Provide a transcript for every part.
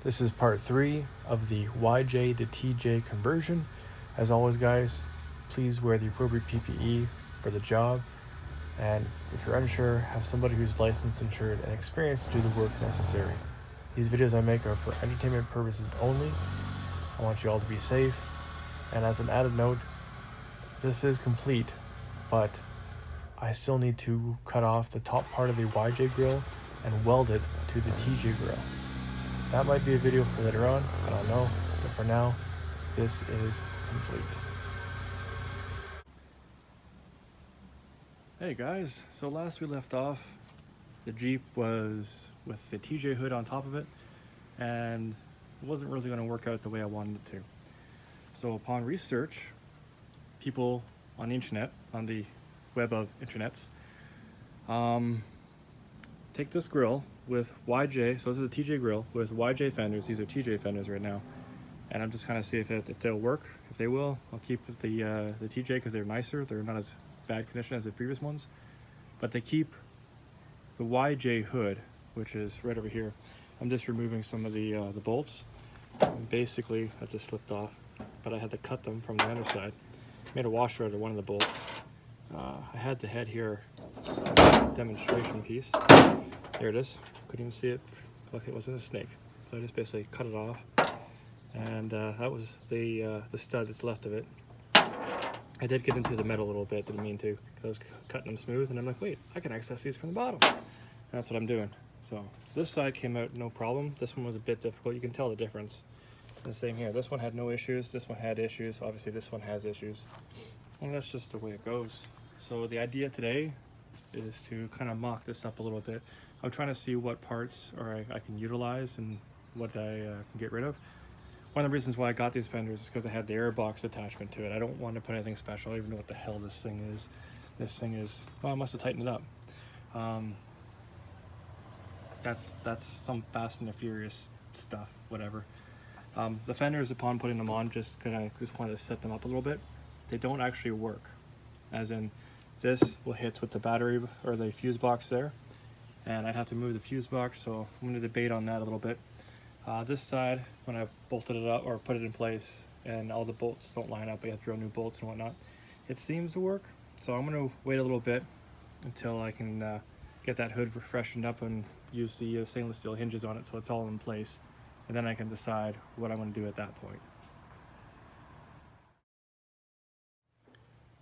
This is part 3 of the YJ to TJ conversion. As always, guys, please wear the appropriate PPE for the job. And if you're unsure, have somebody who's licensed, insured, and experienced to do the work necessary. These videos I make are for entertainment purposes only. I want you all to be safe. And as an added note, this is complete, but I still need to cut off the top part of the YJ grill and weld it to the TJ grill. That might be a video for later on, I don't know, but for now, this is complete. Hey guys, so last we left off, the Jeep was with the TJ hood on top of it, and it wasn't really going to work out the way I wanted it to. So upon research, people on the internet, on the web of internets, take this grill with YJ, so this is a TJ grill with YJ fenders. These are TJ fenders right now, and I'm just kind of see if they'll work. If they will, I'll keep the TJ because they're nicer. They're not as bad condition as the previous ones, but they keep the YJ hood, which is right over here. I'm just removing some of the bolts. And basically, that just slipped off, but I had to cut them from the underside. Made a washer out of one of the bolts. I had the head here, demonstration piece. There it is. Couldn't even see it. Like it wasn't a snake. So I just basically cut it off, and that was the stud that's left of it. I did get into the metal a little bit. Didn't mean to, because I was cutting them smooth, and I'm like, wait, I can access these from the bottom. And that's what I'm doing. So this side came out no problem. This one was a bit difficult. You can tell the difference. And the same here. This one had no issues. This one had issues. Obviously, this one has issues. And that's just the way it goes. So the idea today is to kind of mock this up a little bit. I'm trying to see what parts I can utilize and what I can get rid of. One of the reasons why I got these fenders is because I had the airbox attachment to it. I don't want to put anything special. I don't even know what the hell this thing is. This thing is, well, I must have tightened it up. That's some Fast and the Furious stuff, whatever. The fenders, upon putting them on, just wanted to set them up a little bit. They don't actually work, as in this will hit with the battery or the fuse box there, and I'd have to move the fuse box, so I'm going to debate on that a little bit. This side, when I bolted it up or put it in place and all the bolts don't line up, I have to drill new bolts and whatnot, it seems to work. So I'm going to wait a little bit until I can get that hood freshened up and use the stainless steel hinges on it so it's all in place, and then I can decide what I'm going to do at that point.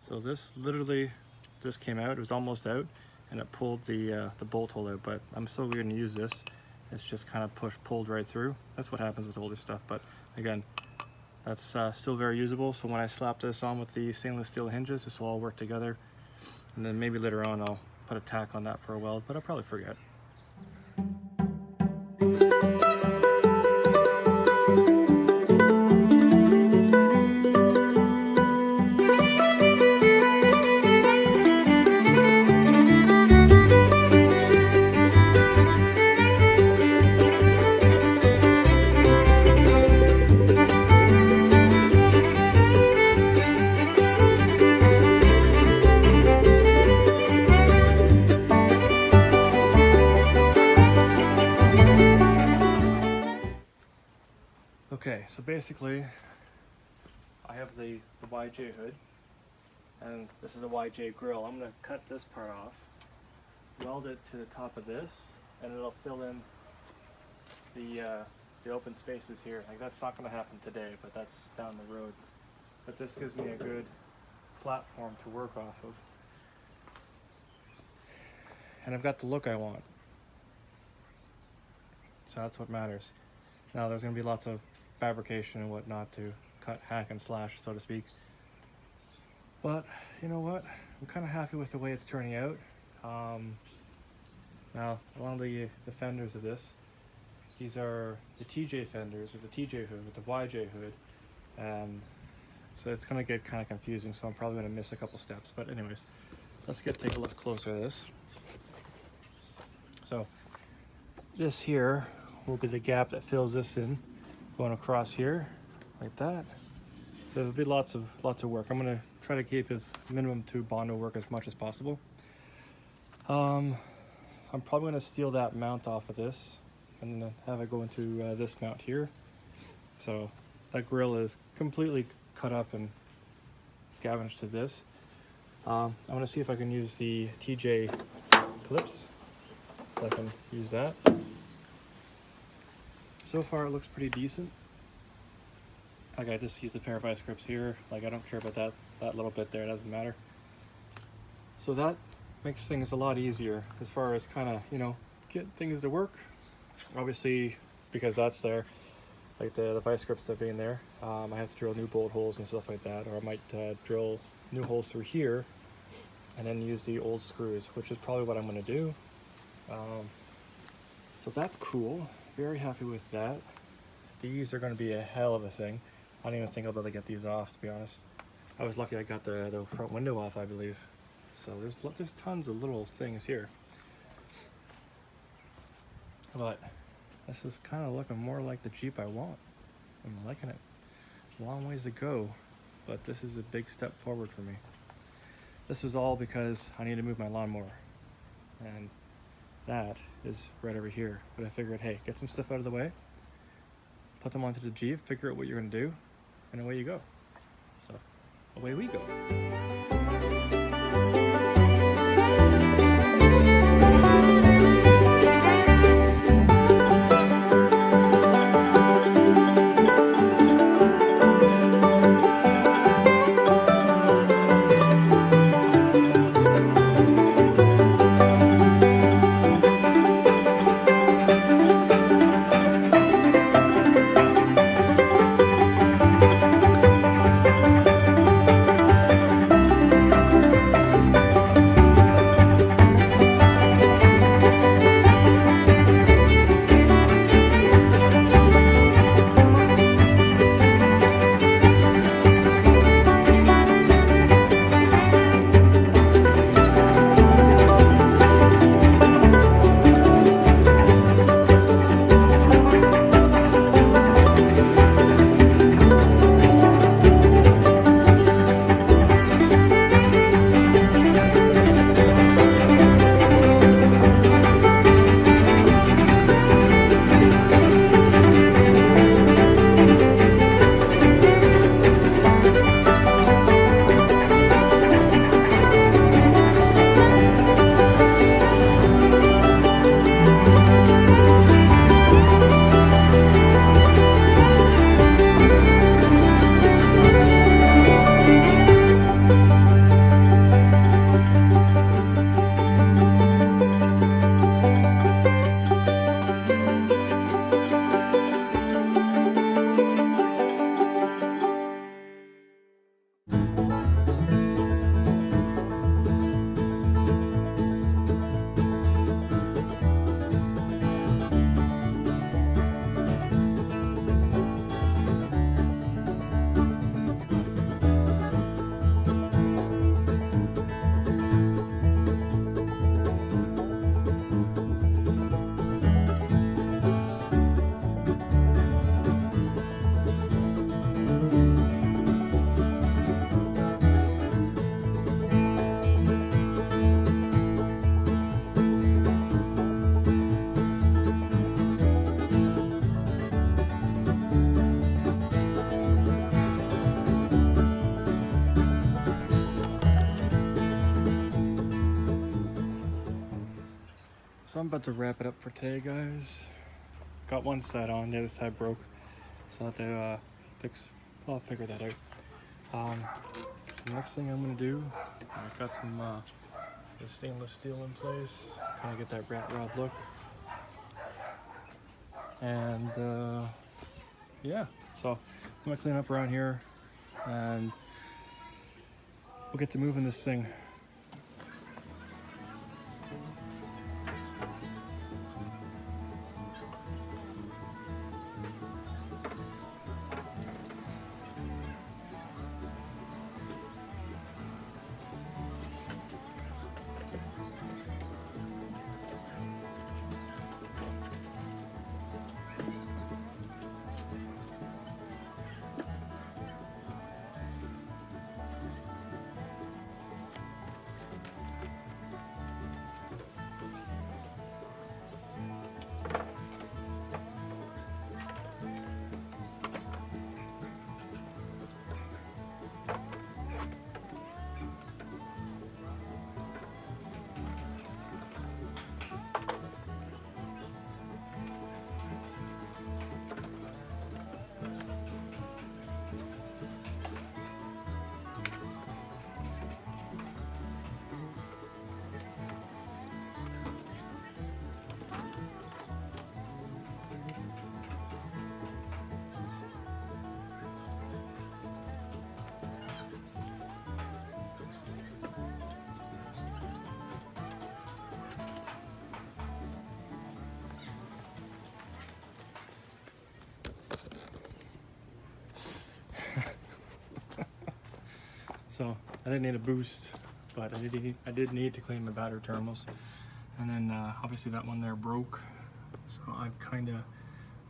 So this literally just came out. It was almost out, and it pulled the bolt hole out, but I'm still going to use this. It's just kind of pulled right through. That's what happens with older stuff, but again, that's still very usable. So when I slap this on with the stainless steel hinges, this will all work together, and then maybe later on I'll put a tack on that for a weld, but I'll probably forget. Okay, so basically, I have the YJ hood, and this is a YJ grill. I'm going to cut this part off, weld it to the top of this, and it'll fill in the open spaces here. Like, that's not going to happen today, but that's down the road. But this gives me a good platform to work off of. And I've got the look I want. So that's what matters. Now there's going to be lots of fabrication and whatnot to cut, hack, and slash, so to speak. But you know what? I'm kind of happy with the way it's turning out. Now, one of the fenders of this, these are the TJ fenders with the TJ hood, with the YJ hood, and so it's going to get kind of confusing, so I'm probably going to miss a couple steps. But anyways, let's take a look closer at this. So this here will be the gap that fills this in, going across here like that. So there'll be lots of work. I'm going to try to keep as minimum to Bondo work as much as possible. I'm probably going to steal that mount off of this and then have it go into this mount here. So that grill is completely cut up and scavenged to this. I want to see if I can use the TJ clips. So I can use that. So far it looks pretty decent. Like I just used a pair of vice grips here. Like I don't care about that little bit there, it doesn't matter. So that makes things a lot easier as far as kind of, you know, get things to work. Obviously, because that's there, like the vice grips that being there, I have to drill new bolt holes and stuff like that, or I might drill new holes through here and then use the old screws, which is probably what I'm going to do. So that's cool. Very happy with that. These are going to be a hell of a thing. I don't even think I'll be able to get these off, to be honest. I was lucky I got the front window off, I believe. So there's tons of little things here. But this is kind of looking more like the Jeep I want. I'm liking it. Long ways to go, but this is a big step forward for me. This is all because I need to move my lawnmower. And that is right over here. But I figured, hey, get some stuff out of the way, put them onto the Jeep, figure out what you're gonna do, and away you go. So, away we go. So I'm about to wrap it up for today, guys. Got one side on, the other side broke. So I have to I'll figure that out. So the next thing I'm gonna do, I've got some the stainless steel in place, kind of get that rat rod look. And yeah, so I'm gonna clean up around here and we'll get to moving this thing. So I didn't need a boost, but I did need to clean my battery terminals. And then obviously that one there broke, so I've kind of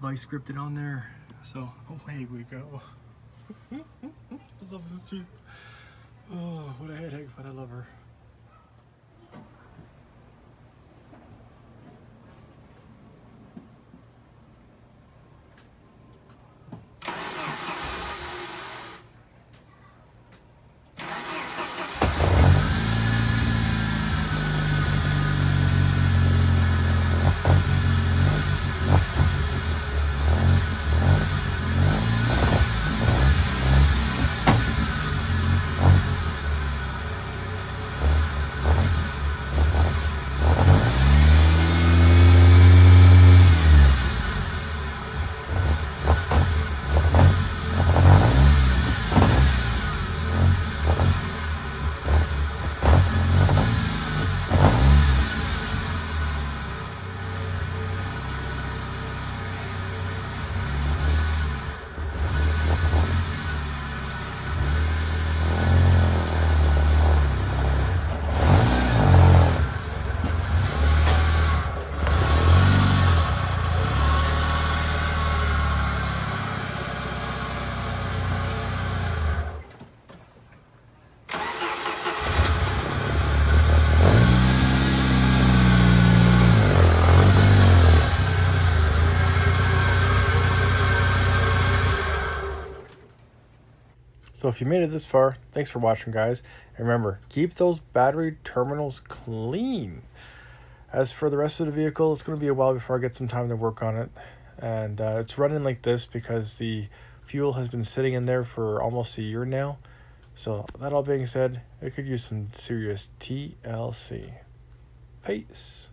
vice gripped it on there. So away we go. I love this Jeep. Oh, what a headache, but I love her. So if you made it this far, thanks for watching, guys. And remember, keep those battery terminals clean. As for the rest of the vehicle, it's going to be a while before I get some time to work on it. And it's running like this because the fuel has been sitting in there for almost a year now. So that all being said, it could use some serious TLC. Peace.